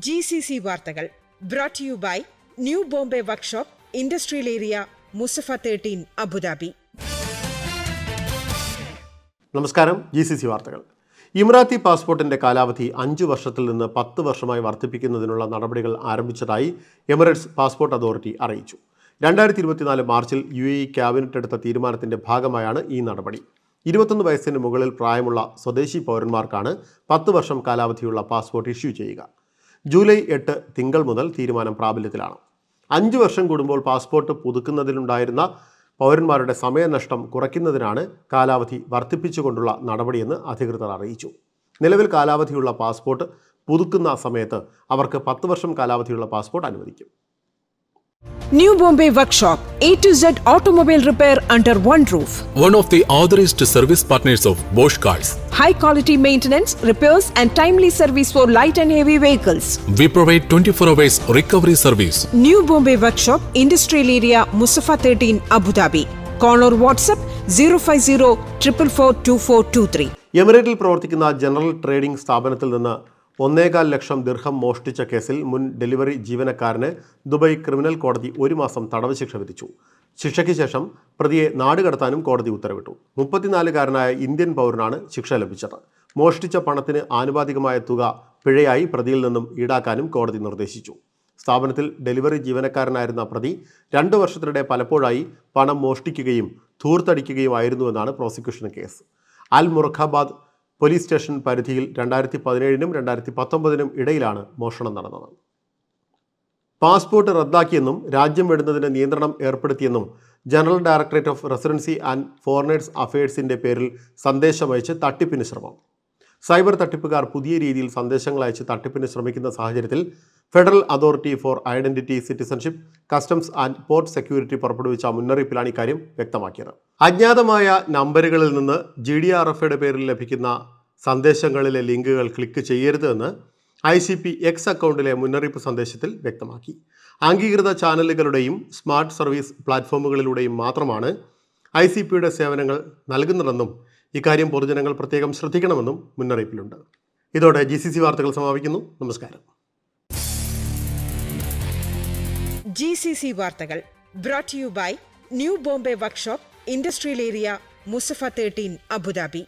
GCC വാർത്തകൾ brought to you by new Bombay workshop, industrial area, Musaffah 13, Abu Dhabi. നമസ്കാരം. GCC വാർത്തകൾ. ഇമറാത്തി പാസ്പോർട്ടിന്റെ കാലാവധി 5 വർഷത്തിൽ നിന്ന് 10 വർഷമായി വർദ്ധിപ്പിക്കുന്നതിനുള്ള നടപടികൾ ആരംഭിച്ചതായി എമിറേറ്റ്സ് പാസ്പോർട്ട് അതോറിറ്റി അറിയിച്ചു. 2024 മാർച്ചിൽ UAE ക്യാബിനറ്റ് എടുത്ത തീരുമാനത്തിന്റെ ഭാഗമായാണ് ഈ നടപടി. 21 വയസ്സിന് മുകളിൽ പ്രായമുള്ള സ്വദേശി പൗരന്മാർക്കാണ് 10 വർഷം കാലാവധിയുള്ള പാസ്പോർട്ട് ഇഷ്യൂ ചെയ്യുക. ജൂലൈ 8 തിങ്കൾ മുതൽ തീരുമാനം പ്രാബല്യത്തിലാണ്. 5 വർഷം കൂടുമ്പോൾ പാസ്പോർട്ട് പുതുക്കുന്നതിലുണ്ടായിരുന്ന പൗരന്മാരുടെ സമയനഷ്ടം കുറയ്ക്കുന്നതിനാണ് കാലാവധി വർദ്ധിപ്പിച്ചുകൊണ്ടുള്ള നടപടിയെന്ന് അധികൃതർ അറിയിച്ചു. നിലവിൽ കാലാവധിയുള്ള പാസ്പോർട്ട് പുതുക്കുന്ന സമയത്ത് അവർക്ക് 10 വർഷം കാലാവധിയുള്ള പാസ്പോർട്ട് അനുവദിക്കും. New Bombay Workshop, A to Z automobile repair under one roof. One of the authorized service partners of Bosch Cars. High quality maintenance, repairs and timely service for light and heavy vehicles. We provide 24 hours recovery service. New Bombay Workshop, Industrial Area, Musafa 13, Abu Dhabi. Call or WhatsApp 050 444 2423. എമിറേറ്റിൽ പ്രവർത്തിക്കുന്ന general trading സ്ഥാപനത്തിൽ നിന്ന് 1.25 ലക്ഷം ദിർഹം മോഷ്ടിച്ച കേസിൽ മുൻ delivery ജീവനക്കാരന് Dubai criminal കോടതി 1 മാസം തടവ് ശിക്ഷ വിധിച്ചു. ശിക്ഷയ്ക്ക് ശേഷം പ്രതിയെ നാടുകടത്താനും കോടതി ഉത്തരവിട്ടു. 34-കാരനായ ഇന്ത്യൻ പൗരനാണ് ശിക്ഷ ലഭിച്ചത്. മോഷ്ടിച്ച പണത്തിന് ആനുപാതികമായ തുക പിഴയായി പ്രതിയിൽ നിന്നും ഈടാക്കാനും കോടതി നിർദ്ദേശിച്ചു. സ്ഥാപനത്തിൽ ഡെലിവറി ജീവനക്കാരനായിരുന്ന പ്രതി 2 വർഷത്തിനിടെ പലപ്പോഴായി പണം മോഷ്ടിക്കുകയും ധൂർത്തടിക്കുകയുമായിരുന്നുവെന്നാണ് പ്രോസിക്യൂഷൻ കേസ്. അൽ മുറഖാബാദ് പോലീസ് സ്റ്റേഷൻ പരിധിയിൽ 2017-നും 2019-നും ഇടയിലാണ് മോഷണം നടന്നത്. പാസ്പോർട്ട് റദ്ദാക്കിയെന്നും രാജ്യം വിടുന്നതിന് നിയന്ത്രണം ഏർപ്പെടുത്തിയെന്നും general directorate of residency and foreigners അഫയേഴ്സിന്റെ പേരിൽ സന്ദേശമയച്ച് തട്ടിപ്പിന് ശ്രമം. സൈബർ തട്ടിപ്പുകാർ പുതിയ രീതിയിൽ സന്ദേശങ്ങൾ അയച്ച് തട്ടിപ്പിന് ശ്രമിക്കുന്ന സാഹചര്യത്തിൽ federal authority four identity, citizenship, customs and port security പുറപ്പെടുവിച്ച മുന്നറിയിപ്പിലാണ് ഇക്കാര്യം വ്യക്തമാക്കിയത്. അജ്ഞാതമായ നമ്പറുകളിൽ നിന്ന് GDRFയുടെ പേരിൽ ലഭിക്കുന്ന സന്ദേശങ്ങളിലെ ലിങ്കുകൾ ക്ലിക്ക് ചെയ്യരുത് എന്ന് ICP X അക്കൗണ്ടിലെ മുന്നറിയിപ്പ് സന്ദേശത്തിൽ വ്യക്തമാക്കി. അംഗീകൃത ചാനലുകളുടെയും സ്മാർട്ട് സർവീസ് പ്ലാറ്റ്ഫോമുകളിലൂടെയും മാത്രമാണ് ICPയുടെ സേവനങ്ങൾ നൽകുന്നതെന്നും ഇക്കാര്യം പൊതുജനങ്ങൾ പ്രത്യേകം ശ്രദ്ധിക്കണമെന്നും മുന്നറിയിപ്പിലുണ്ട്. ഇതോടെ GCC വാർത്തകൾ സമാപിക്കുന്നു. നമസ്കാരം. GCC വാർത്തകൾ brought to you by new Bombay workshop, industrial area, Musaffah 13, Abu Dhabi.